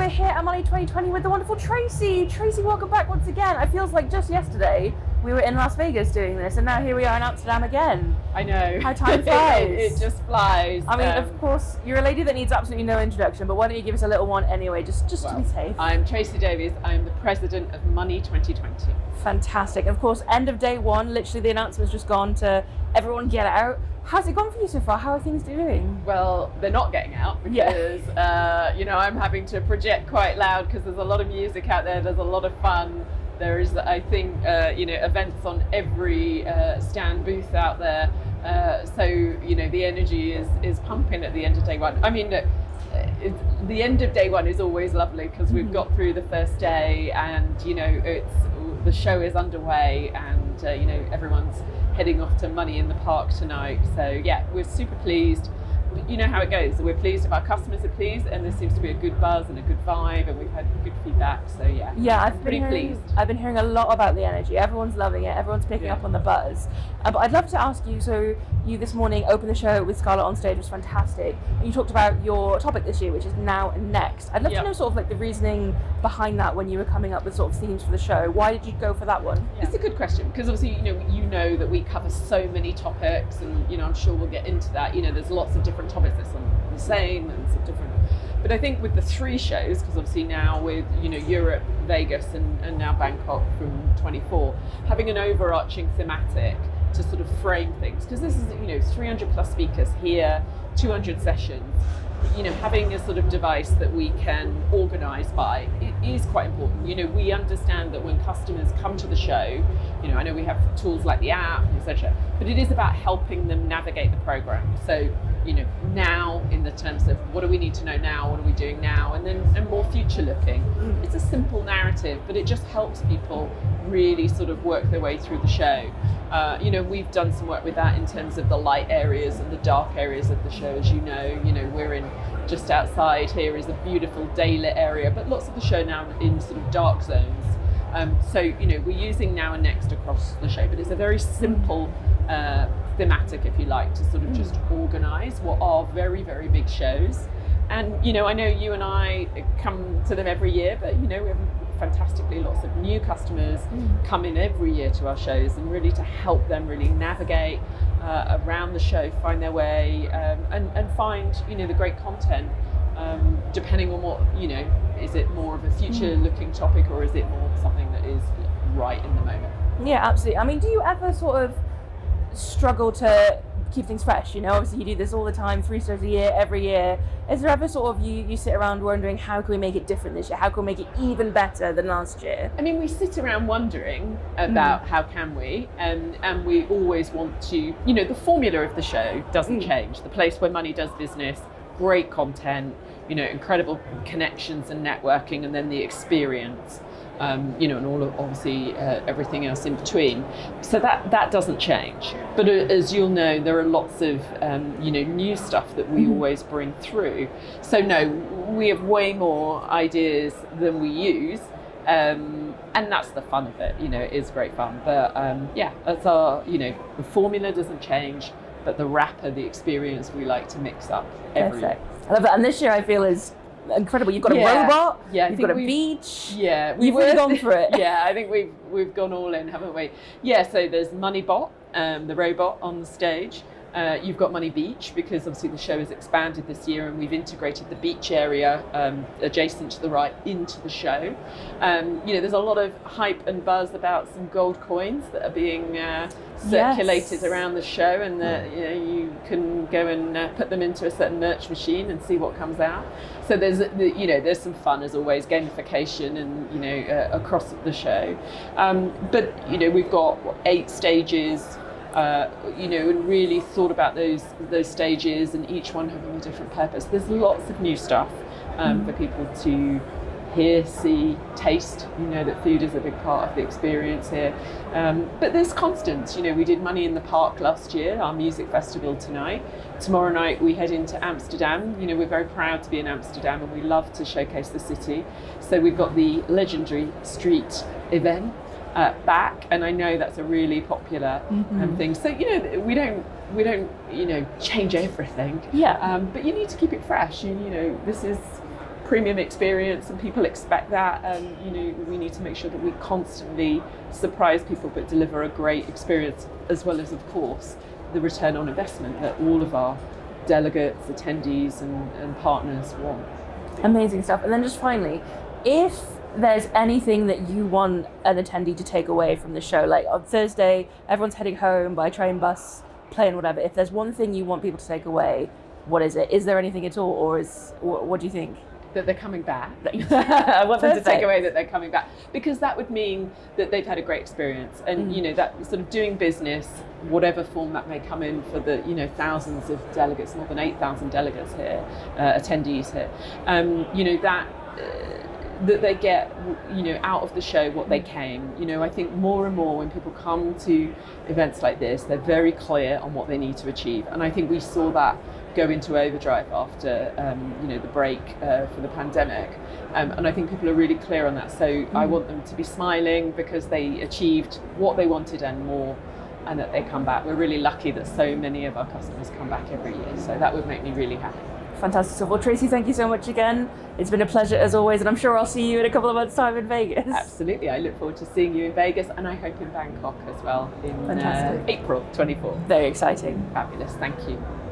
we're here at Money 2020 with the wonderful Tracey. Tracey, welcome back once again. It feels like just yesterday we were in Las Vegas doing this, and now here we are in Amsterdam again. I know. How time flies. It just flies. I mean, of course, you're a lady that needs absolutely no introduction, but why don't you give us a little one anyway, just to be safe. I'm Tracey Davies. I'm the president of Money 2020. Fantastic. Of course, end of day one, literally the announcement's just gone to everyone get out. How's it gone for you so far? How are things doing? Well, they're not getting out because, I'm having to project quite loud because there's a lot of music out there. There's a lot of fun. There is, I think, events on every stand booth out there. So the energy is pumping at the end of day one. I mean, the end of day one is always lovely because we've got through the first day and, the show is underway and, everyone's heading off to Money in the Park tonight. So yeah, we're super pleased. You know how it goes. We're pleased if our customers are pleased, and there seems to be a good buzz and a good vibe, and we've had good feedback. So yeah, I've been pleased. I've been hearing a lot about the energy. Everyone's loving it. Everyone's picking up on the buzz. But I'd love to ask you. So you this morning opened the show with Scarlett on stage, was fantastic. And you talked about your topic this year, which is now and next. I'd love to know sort of like the reasoning behind that when you were coming up with sort of themes for the show. Why did you go for that one? It's a good question because obviously you know that we cover so many topics, and I'm sure we'll get into that. There's lots of different topics. There's some the same and some different, but I think with the three shows, because obviously now with Europe, Vegas, and now Bangkok from 24, having an overarching thematic to sort of frame things, because this is 300 plus speakers here, 200 sessions. Having a sort of device that we can organise by is quite important. We understand that when customers come to the show, I know we have tools like the app, etc., but it is about helping them navigate the program. So, now in the terms of what do we need to know now, what are we doing now, and more future looking. It's a simple narrative, but it just helps people really sort of work their way through the show. We've done some work with that in terms of the light areas and the dark areas of the show. As we're in just outside here is a beautiful daylit area, but lots of the show now in sort of dark zones. So we're using now and next across the show, but it's a very simple thematic, if you like, to sort of just organise what are very, very big shows. And I know you and I come to them every year, but we have fantastically lots of new customers come in every year to our shows, and really to help them really navigate around the show, find their way, and find the great content, depending on what is it more of a future looking topic, or is it more something that is right in the moment? Yeah, absolutely. I mean, do you ever sort of struggle to keep things fresh? Obviously you do this all the time, 3 shows a year, every year. Is there ever sort of you sit around wondering, how can we make it different this year? How can we make it even better than last year? I mean, we sit around wondering about how can we, and we always want to, the formula of the show doesn't change. The place where money does business, great content, incredible connections and networking, and then the experience. And all of obviously everything else in between. So that doesn't change. But as you'll know, there are lots of new stuff that we always bring through. So no, we have way more ideas than we use, and that's the fun of it. It is great fun. But that's our the formula doesn't change, but the wrapper, the experience, we like to mix up every year. I love that. And this year I feel is incredible. You've got a robot, you've got a beach. Yeah, you've really gone for it. Yeah, I think we've gone all in, haven't we? Yeah, so there's MoneyBot, the robot on the stage. You've got Money Beach, because obviously the show has expanded this year, and we've integrated the beach area adjacent to the right into the show. There's a lot of hype and buzz about some gold coins that are being circulated around the show, and that you can go and put them into a certain merch machine and see what comes out. So there's some fun as always, gamification, and across the show. But we've got 8 stages. And really thought about those stages, and each one having a different purpose. There's lots of new stuff for people to hear, see, taste. That food is a big part of the experience here. But there's constants. We did Money in the Park last year, our music festival tonight. Tomorrow night we head into Amsterdam. We're very proud to be in Amsterdam, and we love to showcase the city. So we've got the legendary street event back, and I know that's a really popular thing. So we don't change everything. Yeah. But you need to keep it fresh. This is premium experience, and people expect that, and we need to make sure that we constantly surprise people but deliver a great experience, as well as, of course, the return on investment that all of our delegates, attendees and partners want. Amazing stuff. And then just finally, if there's anything that you want an attendee to take away from the show, like on Thursday everyone's heading home by train, bus, plane, whatever, if there's one thing you want people to take away, what is it? Is there anything at all, or what do you think? That they're coming back. I want them to take Perfect. away that they're coming back, because that would mean that they've had a great experience, and that sort of doing business, whatever form that may come in, for the thousands of delegates, more than 8,000 delegates here, attendees here, that they get out of the show what they came. I think more and more when people come to events like this, they're very clear on what they need to achieve, and I think we saw that go into overdrive after the break for the pandemic, and I think people are really clear on that. So I want them to be smiling because they achieved what they wanted and more, and that they come back. We're really lucky that so many of our customers come back every year, so that would make me really happy. Fantastic stuff. Well, Tracey, thank you so much again. It's been a pleasure as always, and I'm sure I'll see you in a couple of months' time in Vegas. Absolutely, I look forward to seeing you in Vegas, and I hope in Bangkok as well in April 24. Very exciting. Fabulous, thank you.